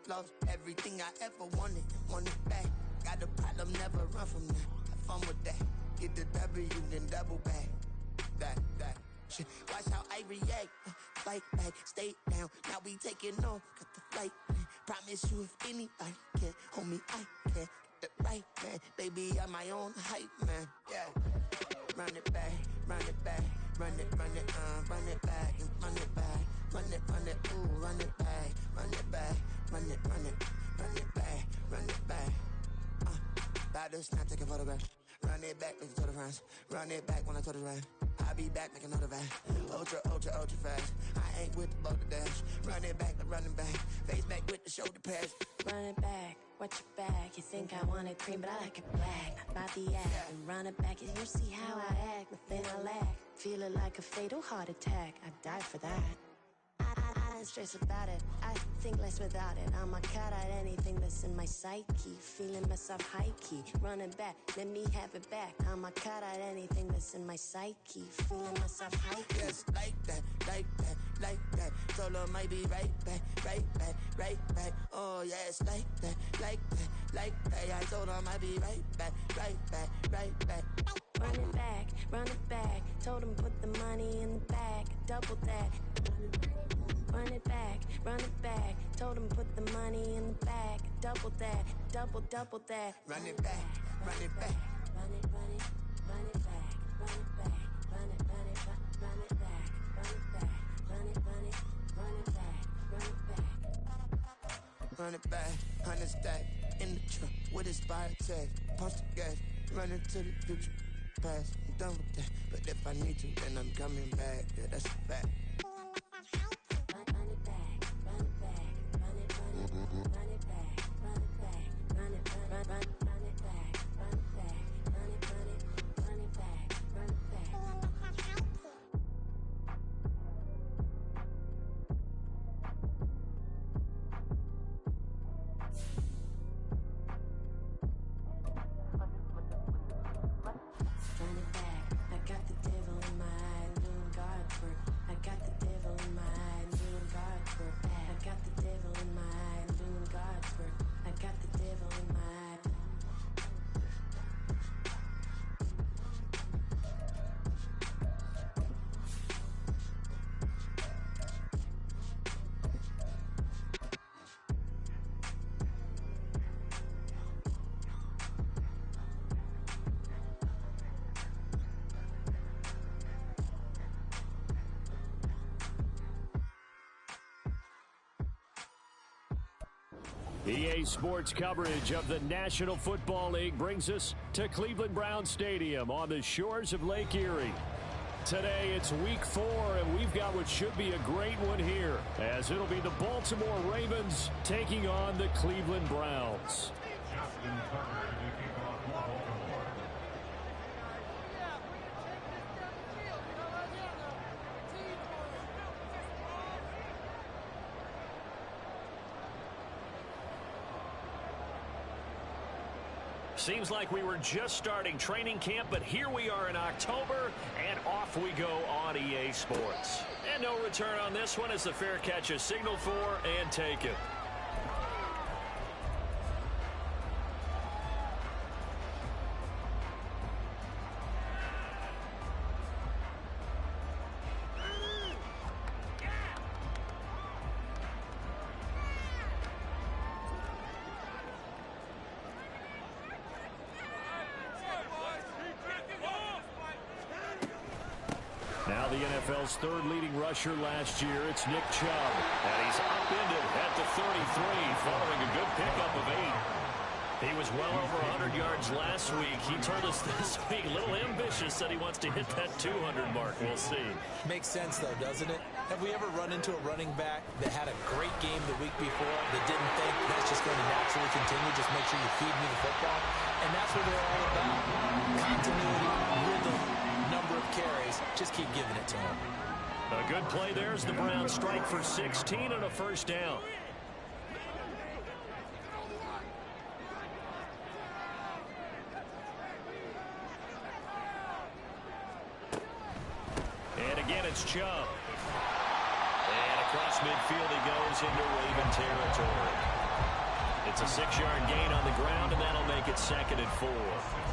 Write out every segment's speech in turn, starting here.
Lost everything I ever wanted back. Got a problem, never run from that. Have fun with that. Get the W, then double back. That. Shit. Watch how I react. Fight back, stay down. Now we taking off. Got the flight plan. Promise you if anybody can, homie, I can. Get the right man. Baby, I'm my own hype man. Yeah. Run it back, run it back. Run it back, and run it back. Run it, ooh, run it back. Run it back, run it back, run it back. About to snap, take a photograph. Run it back, make it to the friends. Run it back when I told it right. I'll be back, make another back. Ultra fast. I ain't with the boat to dash. Run it back, but running back. Face back with the shoulder pads. Run it back, watch your back. You think I want it cream, but I like it black. About the act and run it back. And you see how I act, nothing I lack. Feeling like a fatal heart attack. I'd die for that. I don't stress about it. I think less without it. I'ma cut out anything that's in my psyche. Feeling myself high key. Running back, let me have it back. I'ma cut out anything that's in my psyche. Feeling myself high key. Yes, like that. Solo might be right back. Oh, yes, like that. I told him I'd be right back. Run it back. Told him put the money in the bag. Double that. Run it back. Told him put the money in the bag. Double that. Double that. Run it back. Run it back. Run it back. Run it back. Run it back. Run it back. Run it back. Run it back, 100 stack in the truck with his fire tag. Punch the gas, running to the future. Past, I'm done with that. But if I need to, then I'm coming back. Yeah, that's a fact. Run it back, run it back, run it back, run it back, run it back, run it back, run it back, run it back, run it back, run it back. EA Sports coverage of the National Football League brings us to Cleveland Browns Stadium on the shores of Lake Erie. Today it's week 4, and we've got what should be a great one here, as it'll be the Baltimore Ravens taking on the Cleveland Browns. Seems like we were just starting training camp, but here we are in October, and off we go on EA Sports. And no return on this one as the fair catch is signaled for and taken. Now the NFL's third leading rusher last year, it's Nick Chubb. And he's upended at the 33 following a good pickup of 8. He was well over 100 yards last week. He told us this week, a little ambitious, said he wants to hit that 200 mark. We'll see. Makes sense, though, doesn't it? Have we ever run into a running back that had a great game the week before that didn't think that's just going to naturally continue? Just make sure you feed me the football. And that's what they're all about. Continuity, rhythm, number of carries. Just keep giving it to him. A good play there as the Browns strike for 16 and a first down. And again, it's Chubb. And across midfield he goes into Raven territory. It's a 6-yard gain on the ground, and that'll make it 2nd and 4.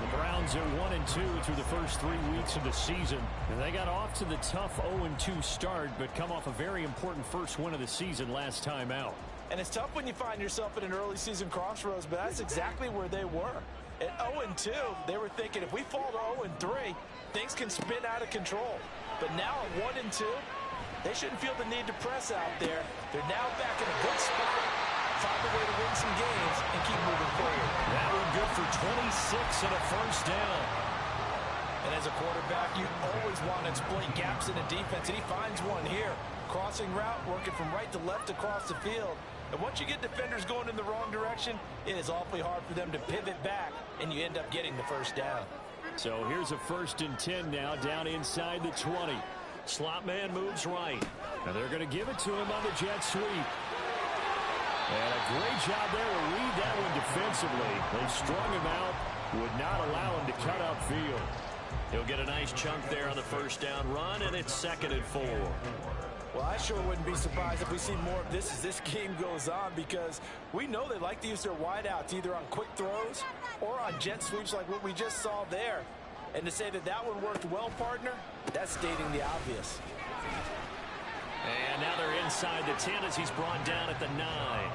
The Browns are 1-2 through the first 3 weeks of the season. And they got off to the tough 0-2 start, but come off a very important first win of the season last time out. And it's tough when you find yourself at an early season crossroads, but that's exactly where they were. At 0-2, they were thinking if we fall to 0-3, things can spin out of control. But now at 1-2, they shouldn't feel the need to press out there. They're now back in a good spot, find a way to win some games, and keep moving forward. That one good for 26 and a first down. And as a quarterback, you always want to exploit gaps in the defense, and he finds one here. Crossing route, working from right to left across the field. And once you get defenders going in the wrong direction, it is awfully hard for them to pivot back, and you end up getting the first down. So here's a 1st and 10 now, down inside the 20. Slot man moves right. And they're going to give it to him on the jet sweep. And a great job there to read that one defensively. They strung him out, would not allow him to cut upfield. He'll get a nice chunk there on the first down run, and it's 2nd and 4. Well, I sure wouldn't be surprised if we see more of this as this game goes on, because we know they like to use their wideouts either on quick throws or on jet sweeps like what we just saw there. And to say that that one worked well, partner, that's stating the obvious. And now they're inside the 10 as he's brought down at the 9.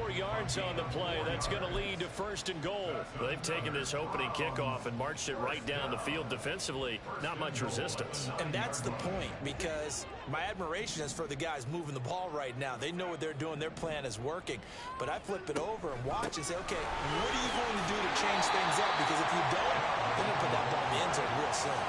4 yards on the play. That's going to lead to 1st and goal. They've taken this opening kickoff and marched it right down the field defensively. Not much resistance. And that's the point, because my admiration is for the guys moving the ball right now. They know what they're doing. Their plan is working. But I flip it over and watch and say, okay, what are you going to do to change things up? Because if you don't, they're going to put that ball in the end zone real soon.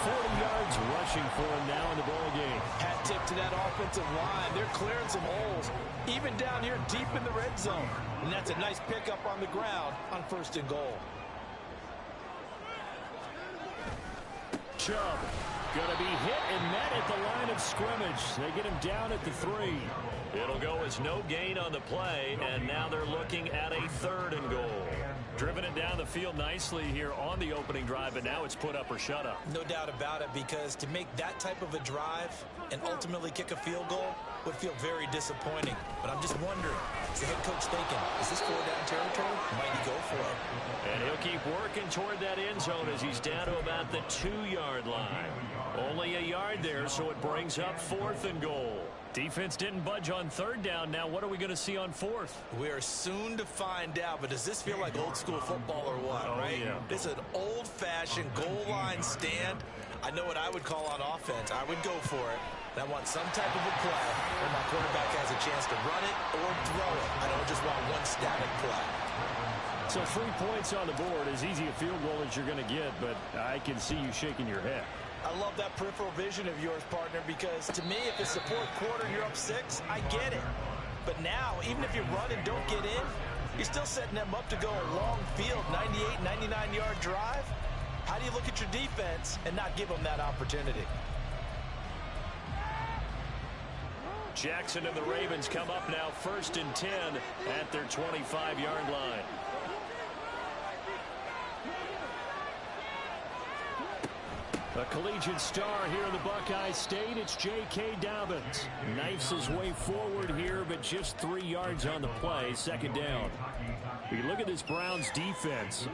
40 yards rushing for him now in the ball game. Hat tip to that offensive line. They're clearing some holes, even down here deep in the red zone. And that's a nice pickup on the ground on 1st and goal. Chubb going to be hit and met at the line of scrimmage. They get him down at the 3. It'll go as no gain on the play, and now they're looking at a 3rd and goal. Driven it down the field nicely here on the opening drive, but now it's put up or shut up. No doubt about it, because to make that type of a drive and ultimately kick a field goal would feel very disappointing. But I'm just wondering, is the head coach thinking, is this 4-down territory? Might he go for it? And he'll keep working toward that end zone as he's down to about the 2-yard line. Only a yard there, so it brings up 4th and goal. Defense didn't budge on 3rd down. Now what are we going to see on 4th? We are soon to find out, but does this feel like old school football or what, right? Yeah. This is an old-fashioned goal line stand. I know what I would call on offense. I would go for it. And I want some type of a play where my quarterback has a chance to run it or throw it. I don't just want one static play. So 3 points on the board, as easy a field goal as you're going to get, but I can see you shaking your head. I love that peripheral vision of yours, partner, because to me, if it's the 4th quarter and you're up 6, I get it. But now, even if you run and don't get in, you're still setting them up to go a long field, 98, 99-yard drive. How do you look at your defense and not give them that opportunity? Jackson and the Ravens come up now 1st and 10 at their 25-yard line. A collegiate star here in the Buckeye State, it's J.K. Dobbins. Knifes his way forward here, but just 3 yards on the play, 2nd down. You look at this Browns defense.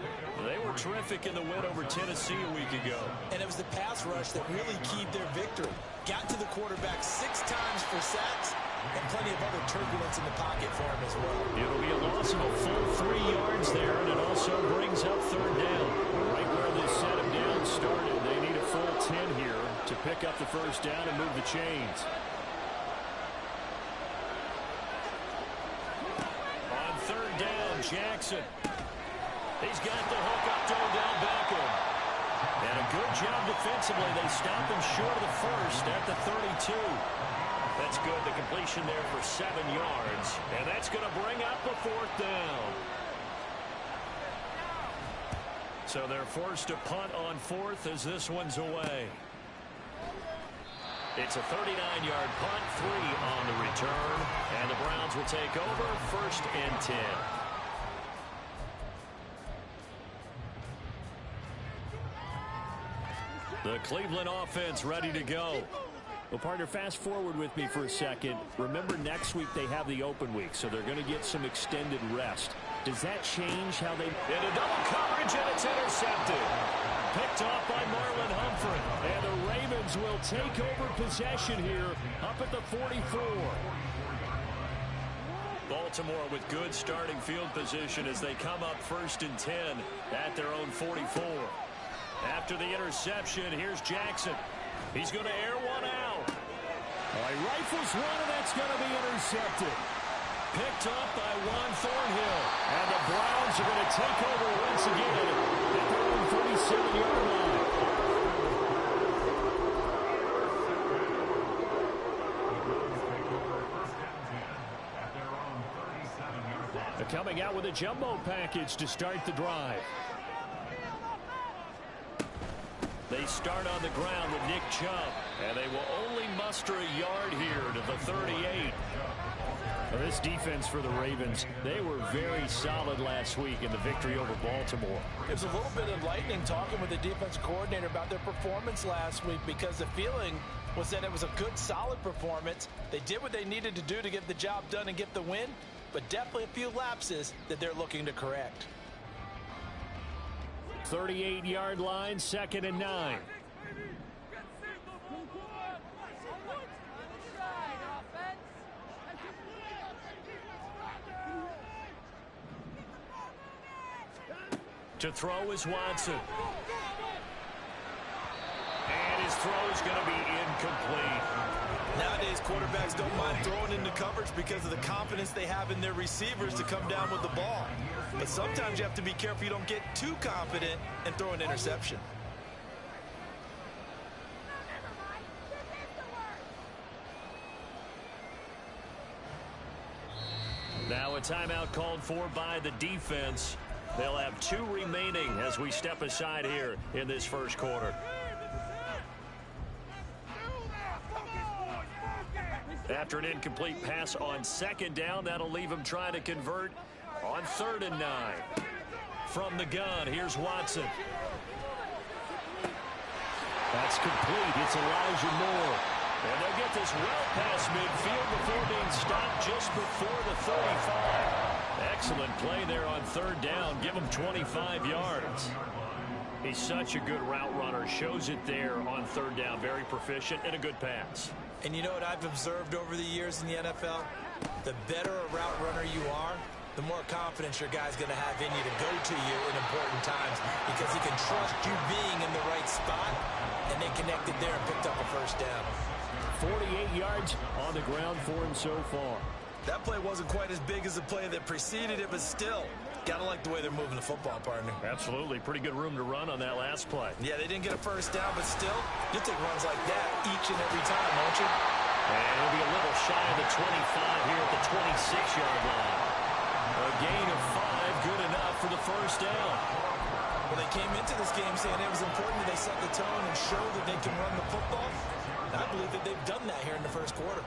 They were terrific in the win over Tennessee a week ago. And it was the pass rush that really keyed their victory. Got to the quarterback 6 times for sacks, and plenty of other turbulence in the pocket for him as well. It'll be a loss of a full 3 yards there, and it also brings up 3rd down. Right where this set of downs started, they need a full 10 here to pick up the 1st down and move the chains. On 3rd down, Jackson. He's got the hook up to Odell Beckham. And a good job defensively. They stop him short of the 1st at the 32. That's good. The completion there for 7 yards. And that's going to bring up the 4th down. So they're forced to punt on 4th as this one's away. It's a 39-yard punt, 3 on the return. And the Browns will take over 1st and 10. The Cleveland offense ready to go. Well, partner, fast forward with me for a second. Remember, next week they have the open week, so they're going to get some extended rest. Does that change how they... Into double coverage, and it's intercepted. Picked off by Marlon Humphrey. And the Ravens will take over possession here up at the 44. Baltimore with good starting field position as they come up 1st and 10 at their own 44. After the interception, here's Jackson. He's going to air one out. He rifles one, and that's going to be intercepted. Picked up by Juan Thornhill. And the Browns are going to take over once again at their own 37-yard line. They're coming out with a jumbo package to start the drive. They start on the ground with Nick Chubb, and they will only muster a yard here to the 38. Well, this defense for the Ravens, they were very solid last week in the victory over Baltimore. It was a little bit enlightening talking with the defense coordinator about their performance last week, because the feeling was that it was a good, solid performance. They did what they needed to do to get the job done and get the win, but definitely a few lapses that they're looking to correct. 38-yard line, 2nd and 9. To throw is Watson. And his throw is going to be incomplete. Nowadays, quarterbacks don't mind throwing into coverage because of the confidence they have in their receivers to come down with the ball. But sometimes you have to be careful you don't get too confident and throw an interception. Now a timeout called for by the defense. They'll have 2 remaining as we step aside here in this first quarter. After an incomplete pass on 2nd down, that'll leave him trying to convert on 3rd and 9. From the gun, here's Watson. That's complete. It's Elijah Moore. And they'll get this well past midfield before being stopped just before the 35. Excellent play there on 3rd down. Give him 25 yards. He's such a good route runner. Shows it there on 3rd down. Very proficient and a good pass. And you know what I've observed over the years in the NFL? The better a route runner you are, the more confidence your guy's going to have in you to go to you in important times, because he can trust you being in the right spot, and they connected there and picked up a 1st down. 48 yards on the ground for him so far. That play wasn't quite as big as the play that preceded it, but still, gotta like the way they're moving the football, partner. Absolutely. Pretty good room to run on that last play. Yeah, they didn't get a 1st down, but still, you'll take runs like that each and every time, won't you? And it'll be a little shy of the 25 here at the 26-yard line. A gain of 5, good enough for the 1st down. Well, they came into this game saying it was important that they set the tone and show that they can run the football. I believe that they've done that here in the 1st quarter.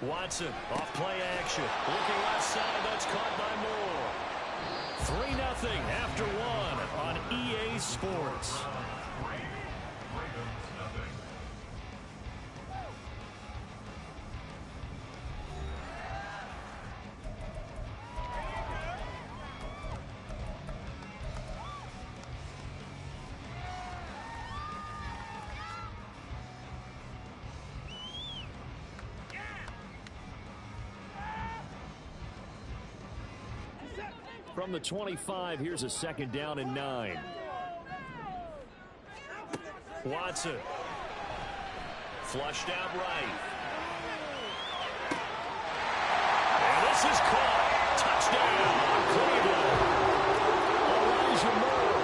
Watson, off play action. Looking left side, that's caught by Moore. 3-0 after 1 on EA Sports. From the 25, here's a 2nd down and 9. Watson. Flushed out right. And this is caught. Touchdown, Cleveland. Elijah Moore,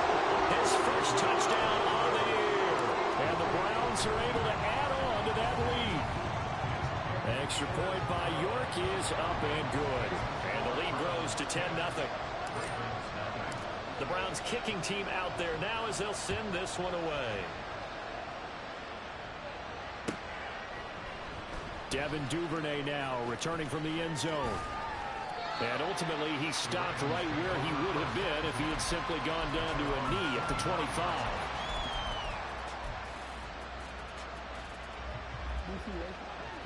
his 1st touchdown on the year. And the Browns are able to add on to that lead. Extra point by York is up and good. And the lead grows to 10-0. The Browns kicking team out there now as they'll send this one away. Devin Duvernay now returning from the end zone. And ultimately he stopped right where he would have been if he had simply gone down to a knee at the 25.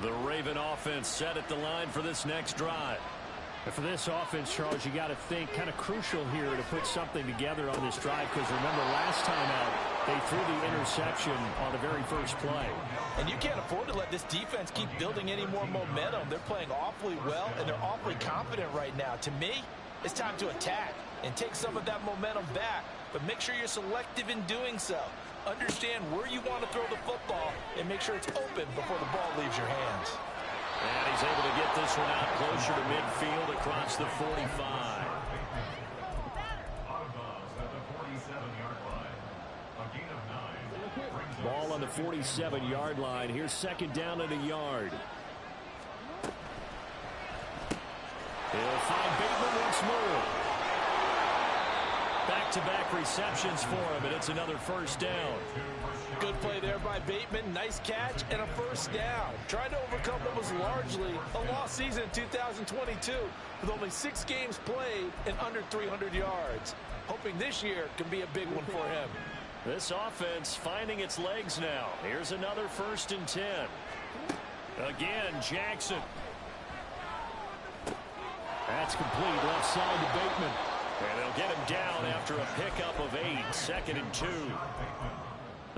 The Raven offense set at the line for this next drive. And for this offense, Charles, you got to think kind of crucial here to put something together on this drive, because remember last time out they threw the interception on the very first play. And you can't afford to let this defense keep building any more momentum. They're playing awfully well, and they're awfully confident right now. To me, it's time to attack and take some of that momentum back, but make sure you're selective in doing so. Understand where you want to throw the football and make sure it's open before the ball leaves your hands. And he's able to get this one out closer to midfield across the 45. Ball on the 47-yard line. Here's second down and a yard. He'll find Bateman once more. Back-to-back receptions for him, and it's another first down. Good play there by Bateman. Nice catch and a first down. Trying to overcome what was largely a lost season in 2022 with only 6 games played and under 300 yards. Hoping this year can be a big one for him. This offense finding its legs now. Here's another 1st and 10. Again, Jackson. That's complete left side to Bateman. And they'll get him down after a pickup of 8. 2nd and 2.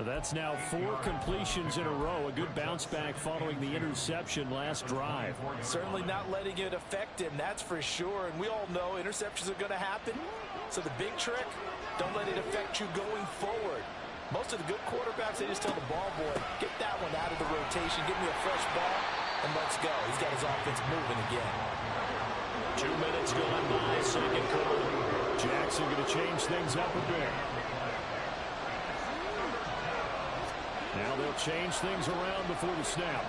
That's now 4 completions in a row. A good bounce back following the interception last drive. Certainly not letting it affect him, that's for sure. And we all know interceptions are going to happen. So the big trick, don't let it affect you going forward. Most of the good quarterbacks, they just tell the ball boy, get that one out of the rotation, give me a fresh ball, and let's go. He's got his offense moving again. 2 minutes going by, second quarter. Jackson going to change things up a bit. Now they'll change things around before the snap.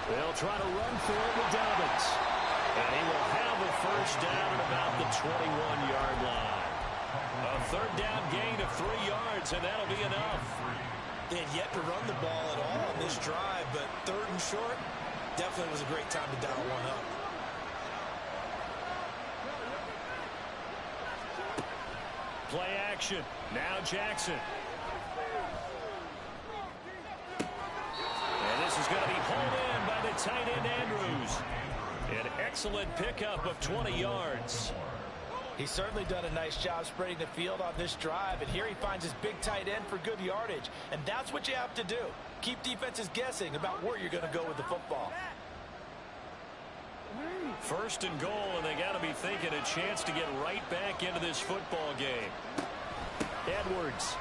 They'll try to run for it with Dobbins. And he will have a first down at about the 21-yard line. A 3rd down gain of 3 yards, and that'll be enough. They had yet to run the ball at all on this drive, but 3rd and short definitely was a great time to dial one up. Play action. Now Jackson. And this is going to be pulled in by the tight end Andrews. An excellent pickup of 20 yards. He's certainly done a nice job spreading the field on this drive, and here he finds his big tight end for good yardage. And that's what you have to do. Keep defenses guessing about where you're going to go with the football. 1st and goal, and they got to be thinking a chance to get right back into this football game. Edwards.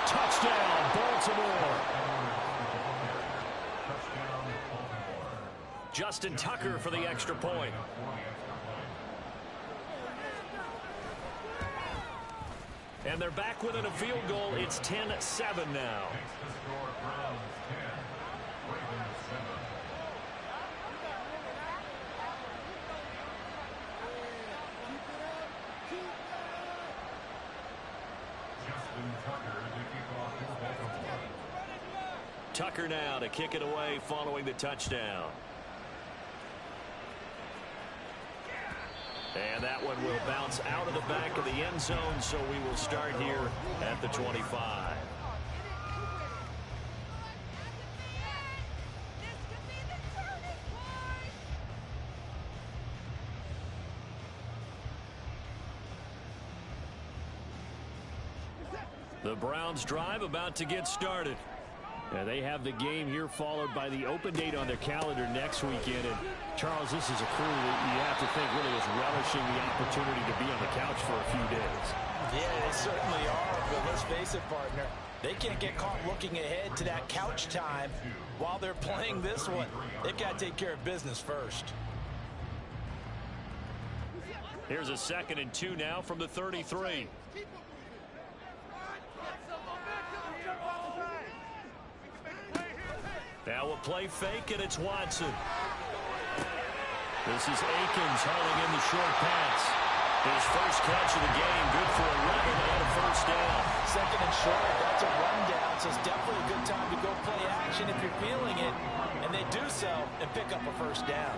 Touchdown, Baltimore. Justin Tucker for the extra point. And they're back within a field goal. It's 10-7 now. Tucker now to kick it away following the touchdown. And that one will bounce out of the back of the end zone, so we will start here at the 25. The Browns drive about to get started. They have the game here followed by the open date on their calendar next weekend. And Charles, this is a crew that you have to think really is relishing the opportunity to be on the couch for a few days. Yeah, they certainly are, but let's face it, partner. They can't get caught looking ahead to that couch time while they're playing this one. They've got to take care of business first. Here's a 2nd and 2 now from the 33. Now a play fake, and it's Watson. This is Akins hauling in the short pass. His first catch of the game, good for 11 and a first down. 2nd and short, that's a rundown, so it's definitely a good time to go play action if you're feeling it. And they do so and pick up a first down.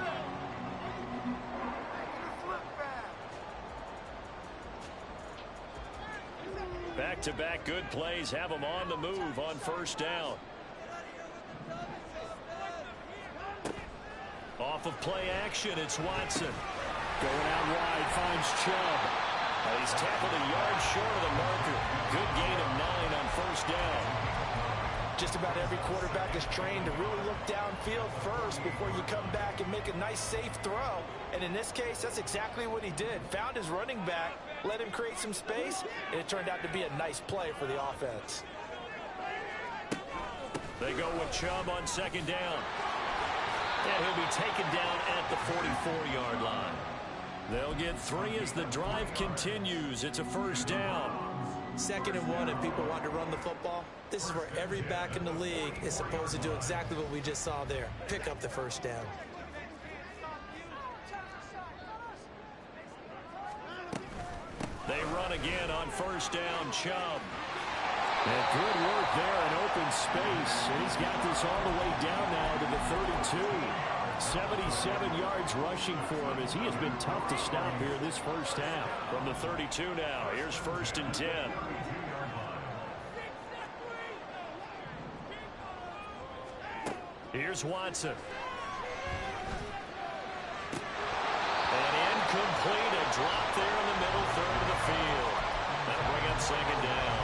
Back-to-back good plays have them on the move on first down. Off of play action, it's Watson. Going out wide, finds Chubb. He's tackled a yard short of the marker. Good gain of 9 on first down. Just about every quarterback is trained to really look downfield first before you come back and make a nice, safe throw. And in this case, that's exactly what he did. Found his running back, let him create some space, and it turned out to be a nice play for the offense. They go with Chubb on second down. And he'll be taken down at the 44-yard line. They'll get 3 as the drive continues. It's a first down. 2nd and 1, and people want to run the football. This is where every back in the league is supposed to do exactly what we just saw there. Pick up the first down. They run again on first down. Chubb. And good work there in open space. And he's got this all the way down now to the 32. 77 yards rushing for him as he has been tough to stop here this first half. From the 32 now, here's 1st and 10. Here's Watson. And incomplete, a drop there in the middle third of the field. That'll bring up second down.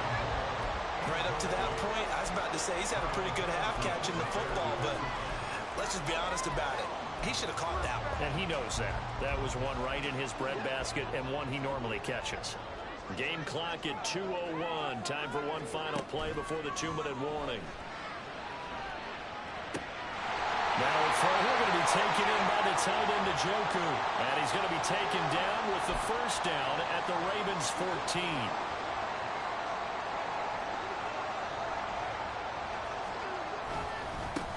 Right up to that point, I was about to say he's had a pretty good half catching the football, but let's just be honest about it. He should have caught that one. And he knows that. That was one right in his breadbasket and one he normally catches. Game clock at 2:01. Time for one final play before the 2-minute warning. Now it's going to be taken in by the tight end, Njoku. And he's going to be taken down with the first down at the Ravens' 14.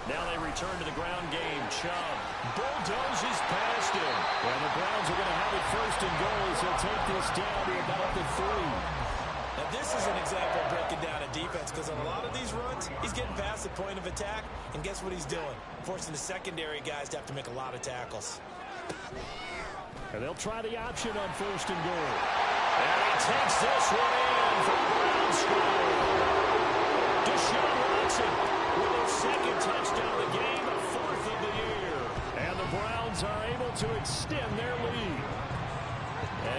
Now they return to the ground game. Chubb bulldozes past him. And the Browns are going to have it 1st and goal as they'll take this down to about the 3. Now this is an example of breaking down a defense, because on a lot of these runs, he's getting past the point of attack, and guess what he's doing? Forcing the secondary guys to have to make a lot of tackles. And they'll try the option on 1st and goal. And he takes this one in for the Browns score. Deshaun Watson with his 2nd touchdown of the game, a 4th of the year. And the Browns are able to extend their lead.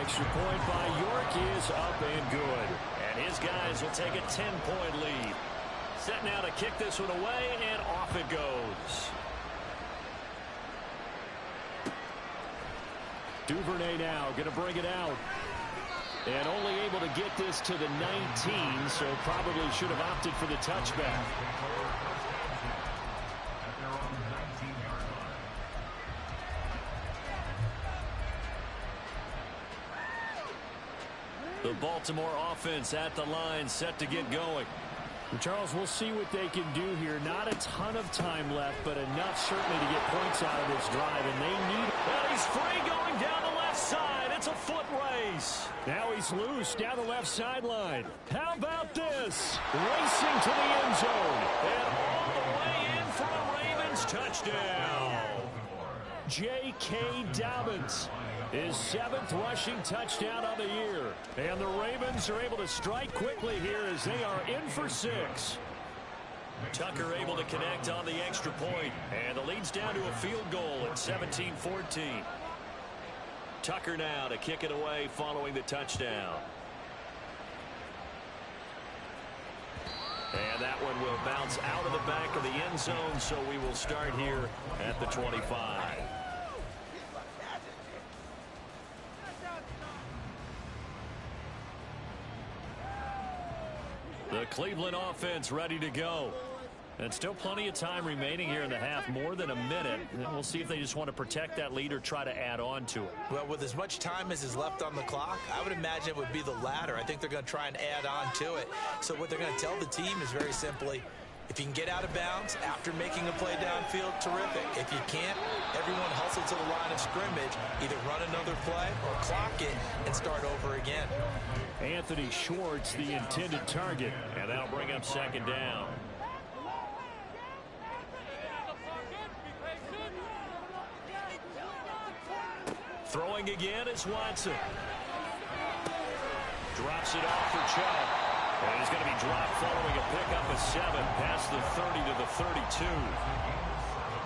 Extra point by York is up and good. And his guys will take a 10-point lead. Set now to kick this one away, and off it goes. Duvernay now going to bring it out. And only able to get this to the 19, so probably should have opted for the touchback. The Baltimore offense at the line, set to get going. And Charles, we'll see what they can do here. Not a ton of time left, but enough certainly to get points out of this drive, and they need... Well, he's free going down the left side. It's a foot race. Now he's loose down the left sideline. How about this? Racing to the end zone. And all the way in for a Ravens touchdown. J.K. Dobbins, his 7th rushing touchdown of the year. And the Ravens are able to strike quickly here as they are in for 6. Tucker able to connect on the extra point. And the lead's down to a field goal at 17-14. Tucker now to kick it away following the touchdown. And that one will bounce out of the back of the end zone, so we will start here at the 25. The Cleveland offense ready to go. And still plenty of time remaining here in the half, more than a minute. And we'll see if they just want to protect that lead or try to add on to it. Well, with as much time as is left on the clock, I would imagine it would be the latter. I think they're going to try and add on to it. So what they're going to tell the team is very simply, if you can get out of bounds after making a play downfield, terrific. If you can't, everyone hustle to the line of scrimmage, either run another play or clock it and start over again. Anthony Schwartz, the intended target. And that'll bring up second down. Throwing again is Watson. Drops it off for Chubb. And he's going to be dropped following a pickup of 7 past the 30 to the 32.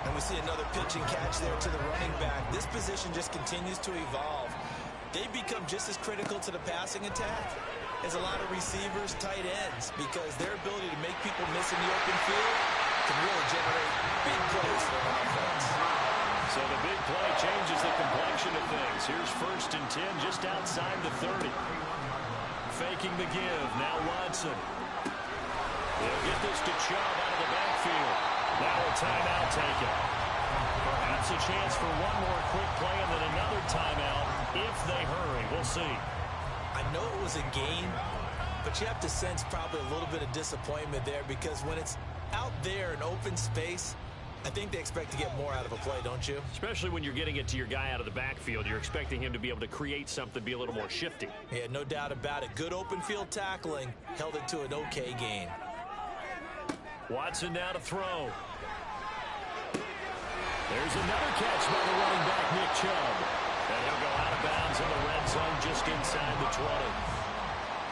And we see another pitch and catch there to the running back. This position just continues to evolve. They become just as critical to the passing attack as a lot of receivers, tight ends, because their ability to make people miss in the open field can really generate big plays for an offense. So the big play changes the complexion of things. Here's 1st and 10 just outside the 30. Faking the give. Now Watson. He'll get this to Chubb out of the backfield. Now a timeout taken. Perhaps a chance for one more quick play and then another timeout if they hurry. We'll see. I know it was a gain, but you have to sense probably a little bit of disappointment there because when it's out there in open space, I think they expect to get more out of a play, don't you? Especially when you're getting it to your guy out of the backfield. You're expecting him to be able to create something, be a little more shifty. Yeah, no doubt about it. Good open field tackling held it to an okay gain. Watson now to throw. There's another catch by the running back, Nick Chubb. And he'll go out of bounds in the red zone just inside the 20.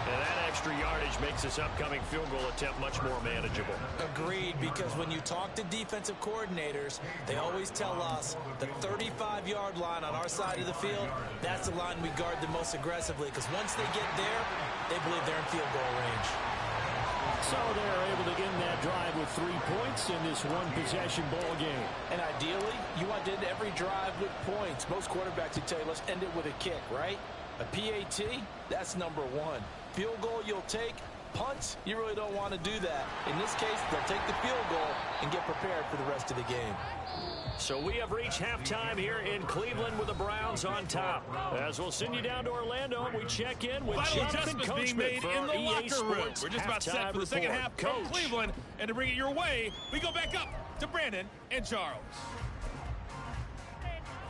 And that extra yardage makes this upcoming field goal attempt much more manageable. Agreed, because when you talk to defensive coordinators, they always tell us the 35-yard line on our side of the field, that's the line we guard the most aggressively, because once they get there, they believe they're in field goal range. So they're able to end that drive with 3 points in this one-possession ball game. And ideally, you want to end every drive with points. Most quarterbacks would tell you, let's end it with a kick, right? A PAT, that's number one. Field goal you'll take. Punts, you really don't want to do that. In this case, they'll take the field goal and get prepared for the rest of the game. So we have reached halftime here in Cleveland with the Browns on top. As we'll send you down to Orlando and we check in with Jonathan being made for in the EA locker room. Sports We're just about set for the second half from Cleveland. And to bring it your way, we go back up to Brandon and Charles.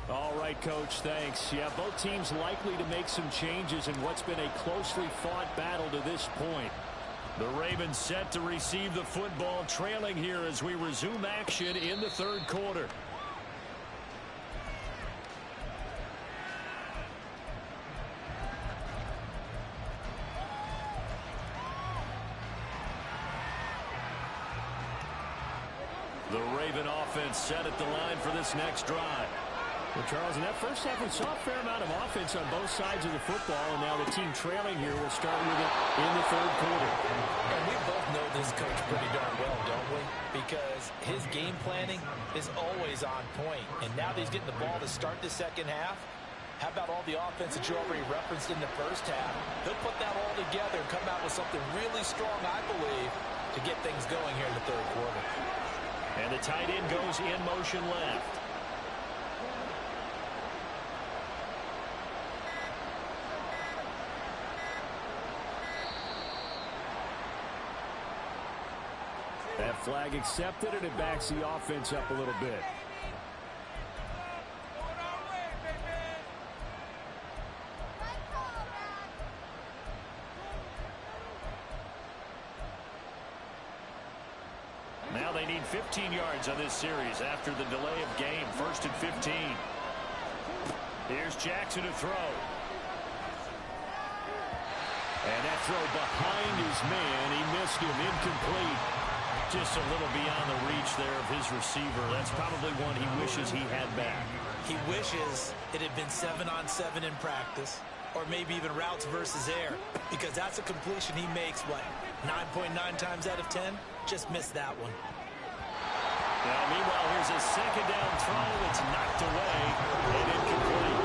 All right, Coach, thanks. Yeah, both teams likely to make some changes in what's been a closely fought battle to this point. The Ravens set to receive the football, trailing here as we resume action in the third quarter. The Raven offense set at the line for this next drive. Well, Charles, in that first half, we saw a fair amount of offense on both sides of the football, and now the team trailing here will start with it in the third quarter. And we both know this coach pretty darn well, don't we? Because his game planning is always on point. And now that he's getting the ball to start the second half, how about all the offense that you already referenced in the first half? He'll put that all together and come out with something really strong, I believe, to get things going here in the third quarter. And the tight end goes in motion left. That flag accepted, and it backs the offense up a little bit. Now they need 15 yards on this series after the delay of game. 1st and 15. Here's Jackson to throw. And that throw behind his man. He missed him. Incomplete. Just a little beyond the reach there of his receiver. That's probably one he wishes he had back. He wishes it had been 7-on-7 in practice, or maybe even routes versus air, because that's a completion he makes, what, 9.9 times out of 10? Just missed that one. Now, meanwhile, here's a second down throw that's knocked away and incomplete.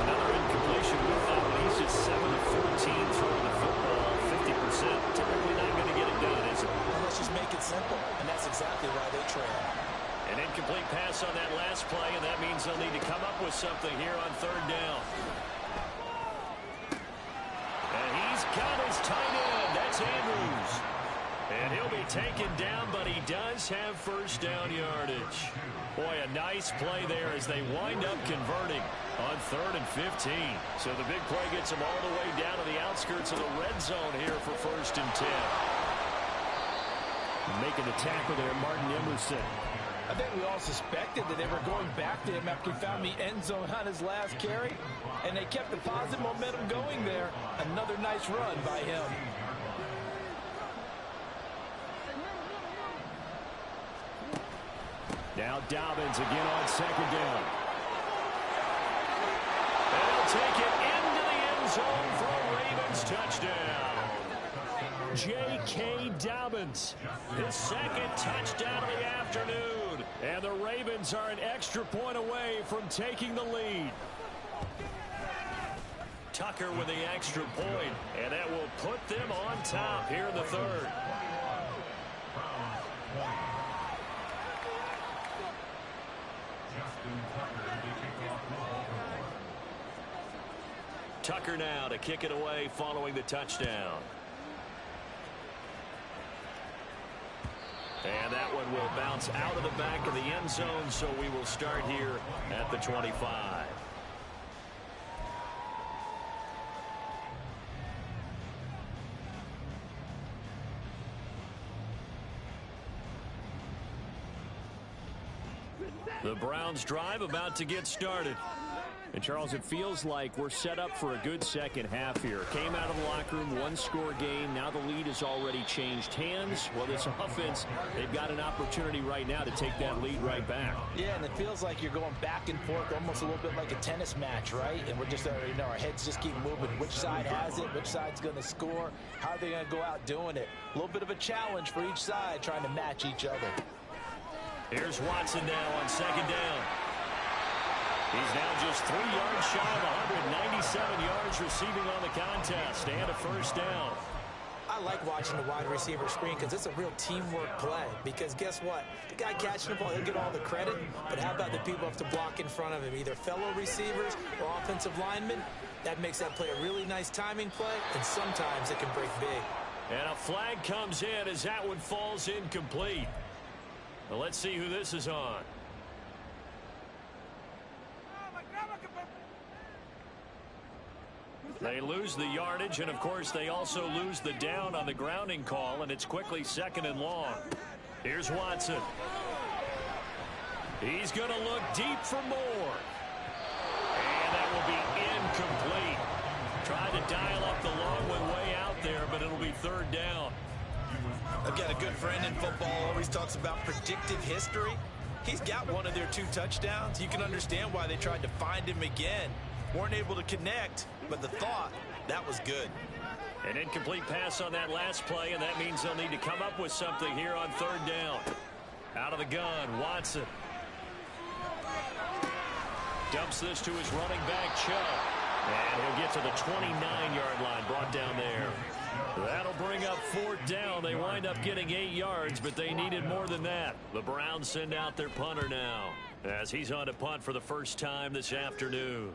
Another incompletion with that one. He's just 7 of 14 throwing the football. 50%. Typically not going to get it done, is it? Well, let's just make it simple, and that's exactly why they trail. An incomplete pass on that last play, and that means they'll need to come up with something here on third down. And he's got his tight end. That's Andrews. And he'll be taken down, but he does have first down yardage. Boy, a nice play there as they wind up converting on 3rd and 15. So the big play gets them all the way down to the outskirts of the red zone here for 1st and 10. Making the tackle there, Martin Emerson. I think we all suspected that they were going back to him after he found the end zone on his last carry, and they kept the positive momentum going there. Another nice run by him. Now Dobbins again on second down. And he'll take it into the end zone for a Ravens touchdown. J.K. Dobbins, his second touchdown of the afternoon. And the Ravens are an extra point away from taking the lead. Tucker with the extra point, and that will put them on top here in the third. Tucker now to kick it away following the touchdown. And that one will bounce out of the back of the end zone, so we will start here at the 25. The Browns drive about to get started. And, Charles, it feels like we're set up for a good second half here. Came out of the locker room, one-score game. Now the lead has already changed hands. Well, this offense, they've got an opportunity right now to take that lead right back. Yeah, and it feels like you're going back and forth, almost a little bit like a tennis match, right? And we're just, our heads just keep moving. Which side has it? Which side's going to score? How are they going to go out doing it? A little bit of a challenge for each side, trying to match each other. Here's Watson now on second down. He's now just 3 yards shy of 197 yards receiving on the contest and a first down. I like watching the wide receiver screen because it's a real teamwork play. Because guess what? The guy catching the ball, he'll get all the credit. But how about the people who have to block in front of him? Either fellow receivers or offensive linemen. That makes that play a really nice timing play. And sometimes it can break big. And a flag comes in as that one falls incomplete. Well, let's see who this is on. They lose the yardage, and, of course, they also lose the down on the grounding call, and it's quickly second and long. Here's Watson. He's going to look deep for more. And that will be incomplete. Tried to dial up the long one way out there, but it'll be third down. I've got a good friend in football, always talks about predictive history. He's got one of their 2 touchdowns. You can understand why they tried to find him again. Weren't able to connect, but the thought, that was good. An incomplete pass on that last play, and that means they'll need to come up with something here on third down. Out of the gun, Watson. Dumps this to his running back, Chubb. And he'll get to the 29-yard line, brought down there. That'll bring up fourth down. They wind up getting 8 yards, but they needed more than that. The Browns send out their punter now, as he's on to punt for the first time this afternoon.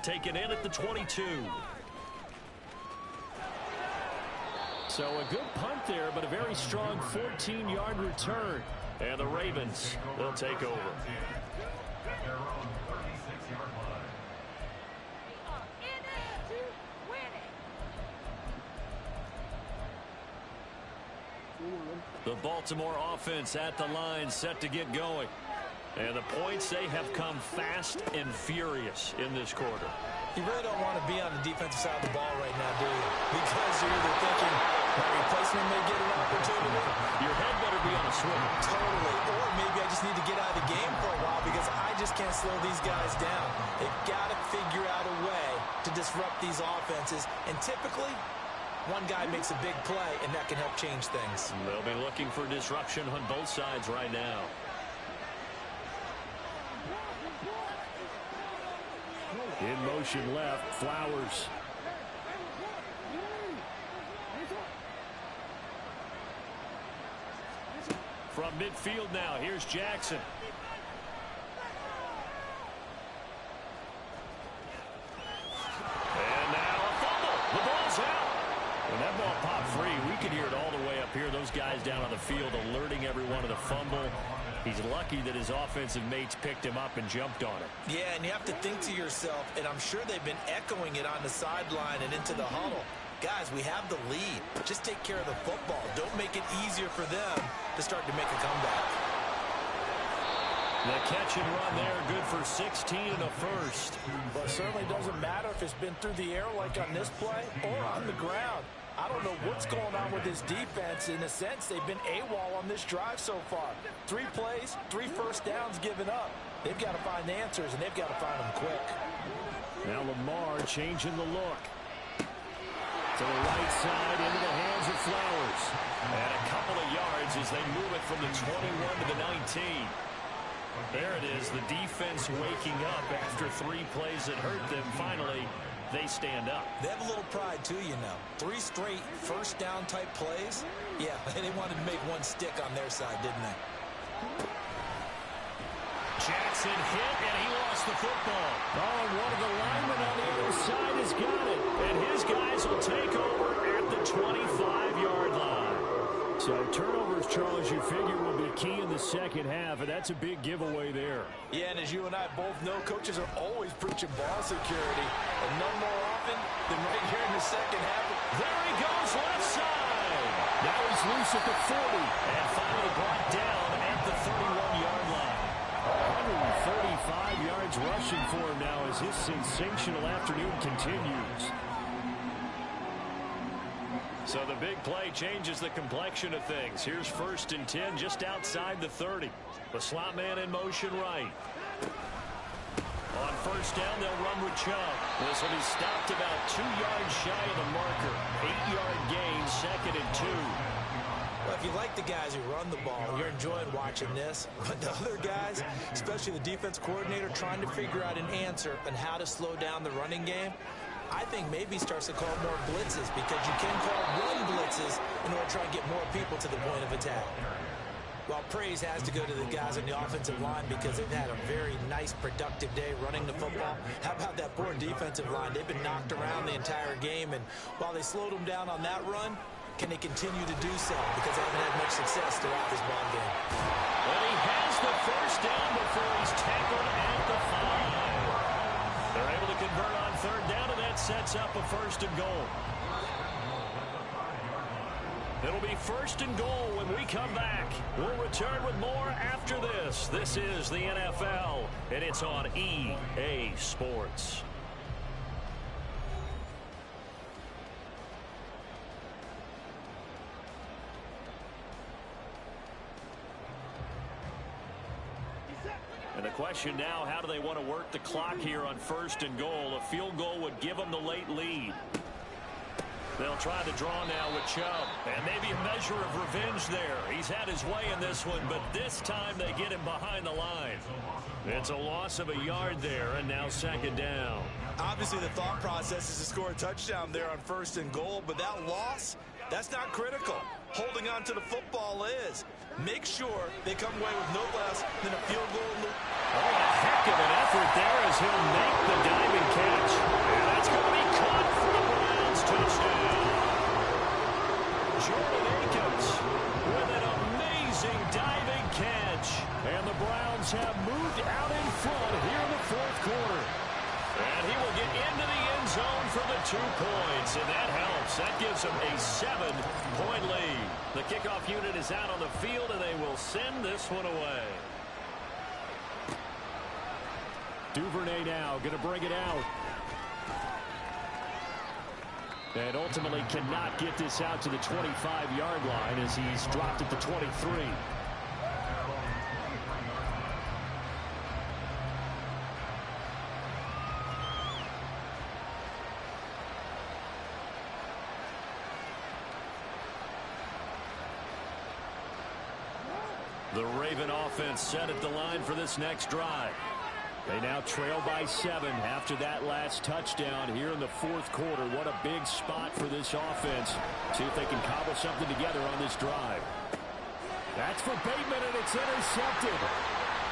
Taken in at the 22. So a good punt there, but a very strong 14-yard return. And the Ravens, they'll take over. The Baltimore offense at the line, set to get going. And the points, they have come fast and furious in this quarter. You really don't want to be on the defensive side of the ball right now, do you? Because you're either thinking my replacement may get an opportunity. Your head better be on a swivel. Totally. Or maybe I just need to get out of the game for a while because I just can't slow these guys down. They've got to figure out a way to disrupt these offenses. And typically, one guy makes a big play, and that can help change things. They'll be looking for disruption on both sides right now. In motion left, Flowers. From midfield now, here's Jackson. And now a fumble. The ball's out. When that ball popped free, we could hear it all the way up here. Those guys down on the field alerting everyone of the fumble. He's lucky that his offensive mates picked him up and jumped on it. Yeah, and you have to think to yourself, and I'm sure they've been echoing it on the sideline and into the huddle. Guys, we have the lead. Just take care of the football. Don't make it easier for them to start to make a comeback. The catch and run there, good for 16 and a first. Well, it certainly doesn't matter if it's been through the air like on this play or on the ground. I don't know what's going on with this defense. In a sense, they've been AWOL on this drive so far. 3 plays, 3 first downs given up. They've got to find answers, and they've got to find them quick. Now Lamar changing the look. To the right side, into the hands of Flowers. And a couple of yards as they move it from the 21 to the 19. There it is, the defense waking up after 3 plays that hurt them. Finally, they stand up. They have a little pride, too, you know. 3 straight first down type plays. Yeah, they wanted to make one stick on their side, didn't they? Jackson hit, and he lost the football. Oh, and one of the linemen on the other side has got it. And his guys will take over at the 25-yard line. So turnovers, Charles, you figure will be key in the second half, and that's a big giveaway there. Yeah, and as you and I both know, coaches are always preaching ball security, and none more often than right here in the second half. There he goes, left side. Now he's loose at the 40. And finally brought down at the 31-yard line. 135 yards rushing for him now as his sensational afternoon continues. So the big play changes the complexion of things. Here's 1st and 10 just outside the 30. The slot man in motion right. On 1st down, they'll run with Chubb. This will be stopped about 2 yards shy of the marker. 8-yard gain, 2nd and 2. Well, if you like the guys who run the ball, you're enjoying watching this. But the other guys, especially the defense coordinator, trying to figure out an answer on how to slow down the running game, I think maybe starts to call more blitzes, because you can call run blitzes in order to try and get more people to the point of attack. Well, praise has to go to the guys on the offensive line because they've had a very nice, productive day running the football. How about that poor defensive line? They've been knocked around the entire game, and while they slowed them down on that run, can they continue to do so? Because they haven't had much success throughout this ball game. Well, he has the 1st down before he's tackled at the 5. They're able to convert on 3rd down, and that sets up a 1st and goal. It'll be 1st and goal when we come back. We'll return with more after this. This is the NFL, and it's on EA Sports. And the question now, how do they want to work the clock here on 1st and goal? A field goal would give them the late lead. They'll try to draw now with Chubb. And maybe a measure of revenge there. He's had his way in this one, but this time they get him behind the line. It's a loss of a yard there, and now 2nd down. Obviously, the thought process is to score a touchdown there on 1st and goal, but that loss, that's not critical. Holding on to the football is. Make sure they come away with no less than a field goal. Oh, a heck of an effort there as he'll make the diving catch. And that's going to be caught for the Browns. Touchdown. Jordan Akins with an amazing diving catch. And the Browns have moved out in front here in the 4th quarter. And he will get into the end zone for the 2 points, and that helps. That gives them a 7-point lead. The kickoff unit is out on the field, and they will send this one away. Duvernay now going to bring it out. And ultimately cannot get this out to the 25-yard line as he's dropped at the 23. The Raven offense set at the line for this next drive. They now trail by 7 after that last touchdown here in the 4th quarter. What a big spot for this offense. See if they can cobble something together on this drive. That's for Bateman, and it's intercepted.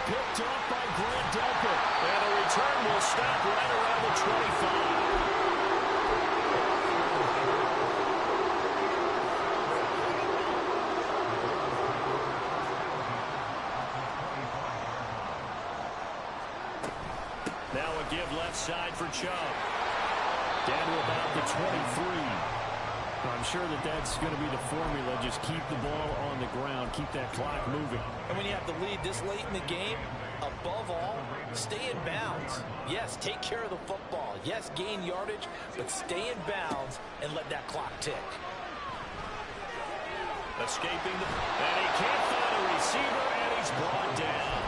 Picked up by Grant Delpit. And a return will stop right around the 25. Now a give left side for Chubb. Down to about the 23. I'm sure that that's going to be the formula. Just keep the ball on the ground. Keep that clock moving. And when you have the lead this late in the game, above all, stay in bounds. Yes, take care of the football. Yes, gain yardage, but stay in bounds and let that clock tick. Escaping and he can't find a receiver, and he's brought down.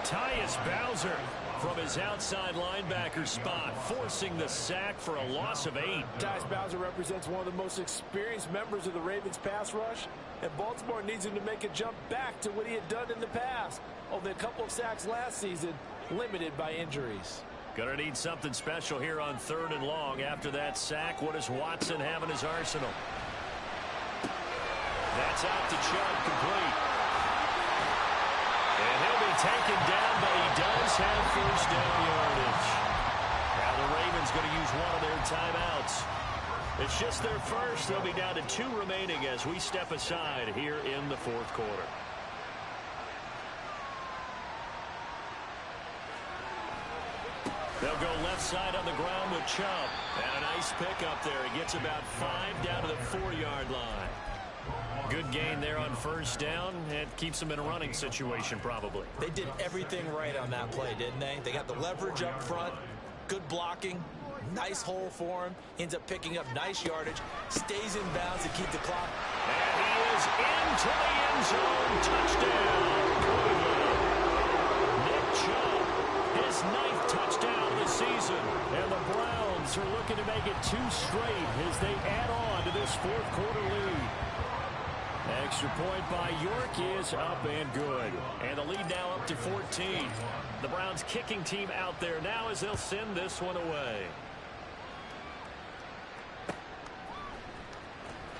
Tyus Bowser from his outside linebacker spot, forcing the sack for a loss of 8. Tyus Bowser represents one of the most experienced members of the Ravens pass rush, and Baltimore needs him to make a jump back to what he had done in the past. Only a couple of sacks last season, limited by injuries. Gonna need something special here on 3rd and long. After that sack, what does Watson have in his arsenal? That's out to Chubb, complete. And he'll be taken down, but he does have first down yardage. Now the Ravens going to use one of their timeouts. It's just their first. They'll be down to 2 remaining as we step aside here in the 4th quarter. They'll go left side on the ground with Chubb. And a nice pick up there. He gets about 5 down to the 4-yard line. Good gain there on first down. It keeps them in a running situation probably. They did everything right on that play, didn't they? They got the leverage up front, good blocking, nice hole for him, ends up picking up nice yardage, stays in bounds to keep the clock. And he is into the end zone. Touchdown. Nick Chubb, his 9th touchdown of the season. And the Browns are looking to make it 2 straight as they add on to this 4th quarter lead. Extra point by York is up and good. And the lead now up to 14. The Browns kicking team out there now as they'll send this one away.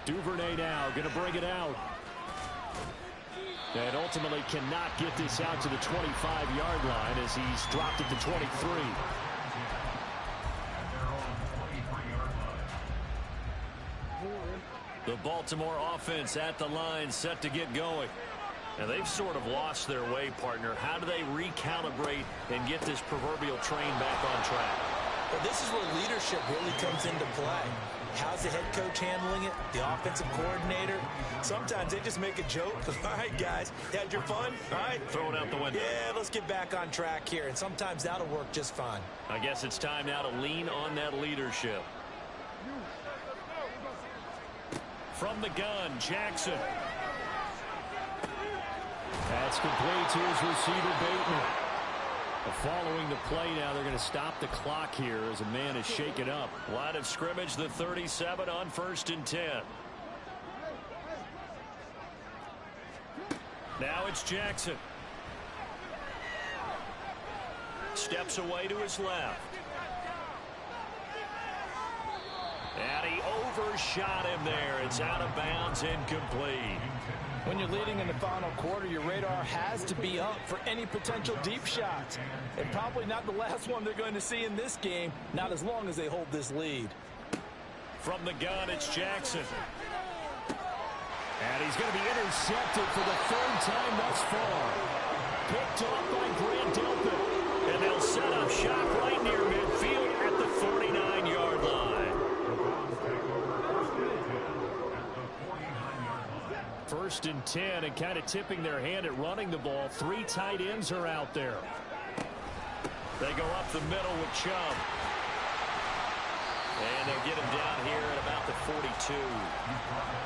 Duvernay now going to bring it out. And ultimately cannot get this out to the 25-yard line as he's dropped it to 23. The Baltimore offense at the line, set to get going. And they've sort of lost their way, partner. How do they recalibrate and get this proverbial train back on track? Well, this is where leadership really comes into play. How's the head coach handling it? The offensive coordinator? Sometimes they just make a joke. All right, guys, you had your fun? All right. Throw it out the window. Yeah, let's get back on track here. And sometimes that'll work just fine. I guess it's time now to lean on that leadership. From the gun, Jackson. That's complete to his receiver, Bateman. Following the play now, they're going to stop the clock here as a man is shaken up. Line of scrimmage, the 37 on 1st and 10. Now it's Jackson. Steps away to his left. And he overshot him there. It's out of bounds, incomplete. When you're leading in the final quarter, your radar has to be up for any potential deep shots. And probably not the last one they're going to see in this game, not as long as they hold this lead. From the gun, it's Jackson. And he's going to be intercepted for the 3rd time thus far. Picked off by Grant Delpit. And they'll set up shop right near midfield at the 49-yard line. 1st and 10, and kind of tipping their hand at running the ball. 3 tight ends are out there. They go up the middle with Chubb. And they'll get him down here at about the 42.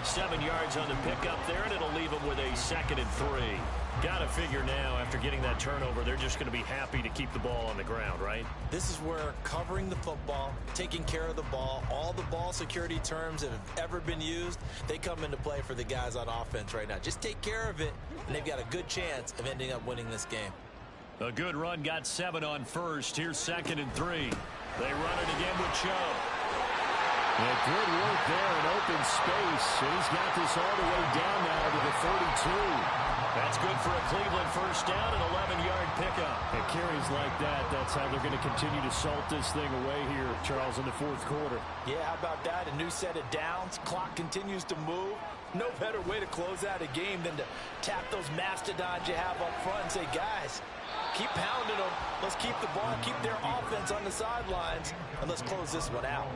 7 yards on the pickup there, and it'll leave him with a 2nd and 3. Got to figure now, after getting that turnover, they're just going to be happy to keep the ball on the ground, right? This is where covering the football, taking care of the ball, all the ball security terms that have ever been used, they come into play for the guys on offense right now. Just take care of it, and they've got a good chance of ending up winning this game. A good run, got 7 on 1st. Here's 2nd and 3. They run it again with Chubb. And good work there in open space. And he's got this all the way down now to the 32. That's good for a Cleveland first down, an 11-yard pickup. And carries like that, that's how they're going to continue to salt this thing away here, Charles, in the 4th quarter. Yeah, how about that? A new set of downs. Clock continues to move. No better way to close out a game than to tap those mastodons you have up front and say, guys, keep pounding them. Let's keep the ball, keep their offense on the sidelines, and let's close this one out.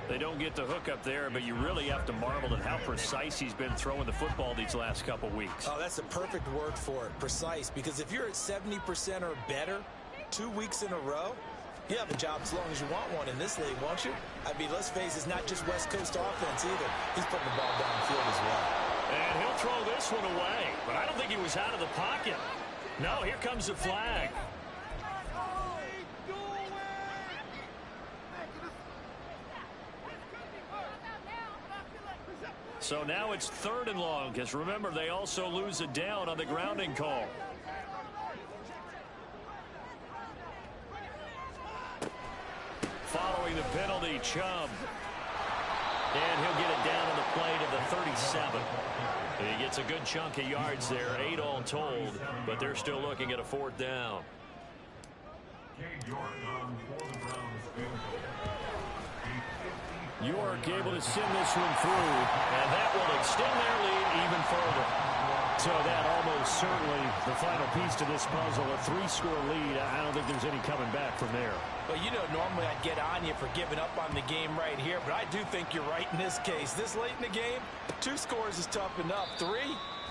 They don't get the hook up there, but you really have to marvel at how precise he's been throwing the football these last couple weeks. Oh, that's the perfect word for it, precise, because if you're at 70% or better 2 weeks in a row, you have a job as long as you want one in this league, won't you? I mean, let's face it, it's not just West Coast offense either. He's putting the ball downfield as well. And he'll throw this one away. But I don't think he was out of the pocket. No, here comes the flag. So now it's 3rd and long, because remember, they also lose a down on the grounding call. Following the penalty, Chubb. And he'll get it down on the play to the 37. He gets a good chunk of yards there, 8 all told, but they're still looking at a 4th down. York able to send this one through. And that will extend their lead even further. So that almost certainly the final piece to this puzzle, a 3-score lead. I don't think there's any coming back from there. Well, you know, normally I'd get on you for giving up on the game right here, but I do think you're right in this case. This late in the game, 2 scores is tough enough. 3,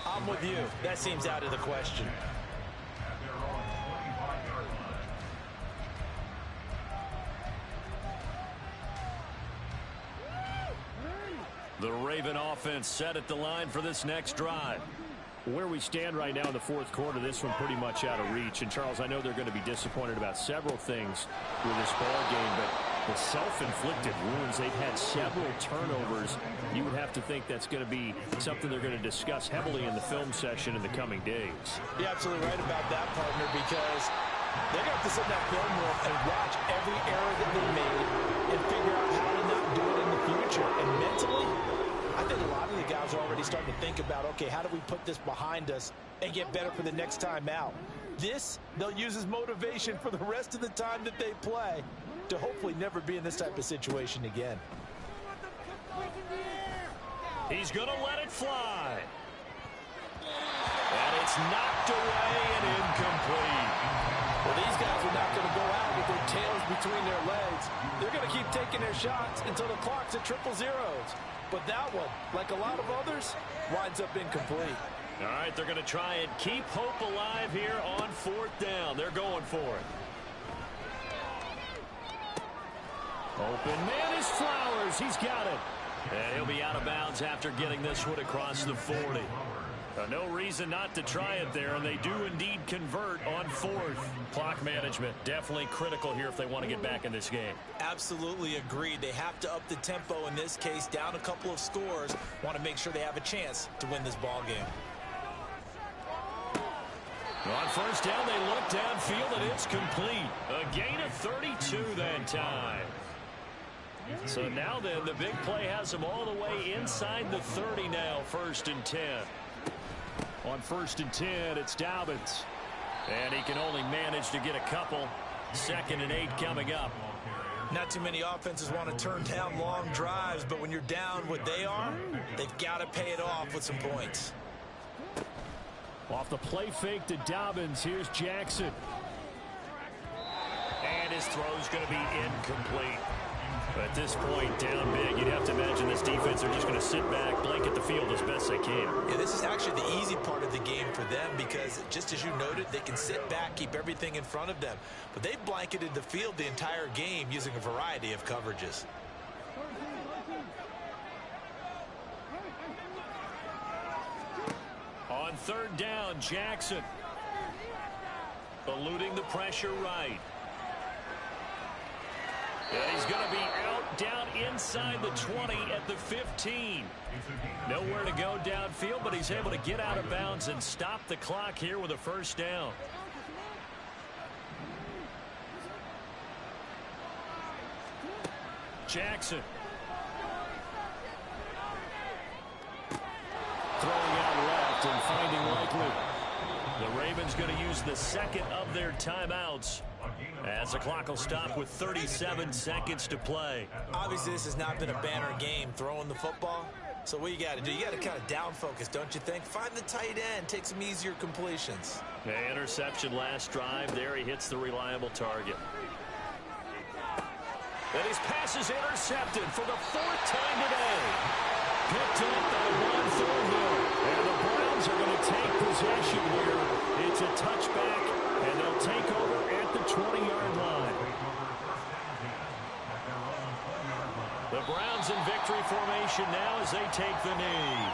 I'm with you. That seems out of the question. The Raven offense set at the line for this next drive. Where we stand right now in the 4th quarter, this one pretty much out of reach. And, Charles, I know they're going to be disappointed about several things with this ball game, but the self-inflicted wounds, they've had several turnovers. You would have to think that's going to be something they're going to discuss heavily in the film session in the coming days. You're absolutely right about that, partner, because they're going to have to sit in that film room and watch every error that they made and figure out how to not do it in the future. And mentally, I think a lot of the guys are already starting to think about, okay, how do we put this behind us and get better for the next time out? This, they'll use as motivation for the rest of the time that they play to hopefully never be in this type of situation again. He's going to let it fly. And it's knocked away and incomplete. Well, these guys are not going to go out with their tails between their legs. They're going to keep taking their shots until the clock's at 000. But that one, like a lot of others, winds up incomplete. All right, they're going to try and keep hope alive here on 4th down. They're going for it. Open man is Flowers. He's got it. And he'll be out of bounds after getting this one across the 40. No reason not to try it there, and they do indeed convert on 4th. Clock management definitely critical here if they want to get back in this game. Absolutely agreed. They have to up the tempo in this case, down a couple of scores. Want to make sure they have a chance to win this ball game. On 1st down, they look downfield, and it's complete. A gain of 32 that time. So now then, the big play has them all the way inside the 30 now, 1st and 10. On 1st and 10, it's Dobbins. And he can only manage to get a couple. 2nd and 8 coming up. Not too many offenses want to turn down long drives, but when you're down what they are, they've got to pay it off with some points. Off the play fake to Dobbins, here's Jackson. And his throw's going to be incomplete. At this point, down big, you'd have to imagine this defense are just going to sit back, blanket the field as best they can. Yeah, this is actually the easy part of the game for them because, just as you noted, they can sit back, keep everything in front of them. But they've blanketed the field the entire game using a variety of coverages. On 3rd down, Jackson. Eluding the pressure right. And he's going to be out down inside the 20 at the 15. Nowhere to go downfield, but he's able to get out of bounds and stop the clock here with a 1st down. Jackson. Throwing out left and finding Likely. The Ravens going to use the 2nd of their timeouts as the clock will stop with 37 seconds to play. Obviously, this has not been a banner game throwing the football. So what you got to do, you got to kind of down focus, don't you think? Find the tight end, take some easier completions. Okay, interception last drive. There he hits the reliable target. And his pass is intercepted for the 4th time today. Picked up by Ron Thornhill. And the Browns are going to take possession here. It's a touchback, and they'll take over at the 20-yard line. The Browns in victory formation now as they take the knee.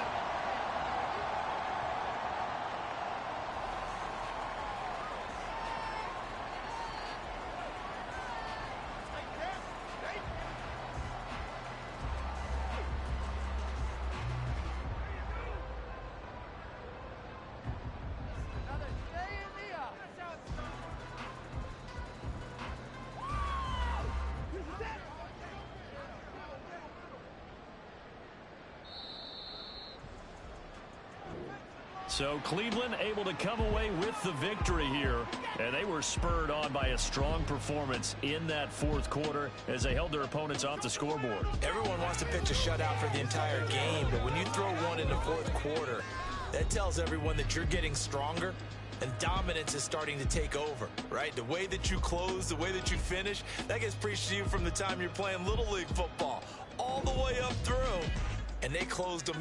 So Cleveland able to come away with the victory here, and they were spurred on by a strong performance in that fourth quarter as they held their opponents off the scoreboard. Everyone wants to pitch a shutout for the entire game, but when you throw one in the fourth quarter, that tells everyone that you're getting stronger and dominance is starting to take over, right? The way that you close, the way that you finish, that gets preached to you from the time you're playing Little League football all the way up through, and they closed them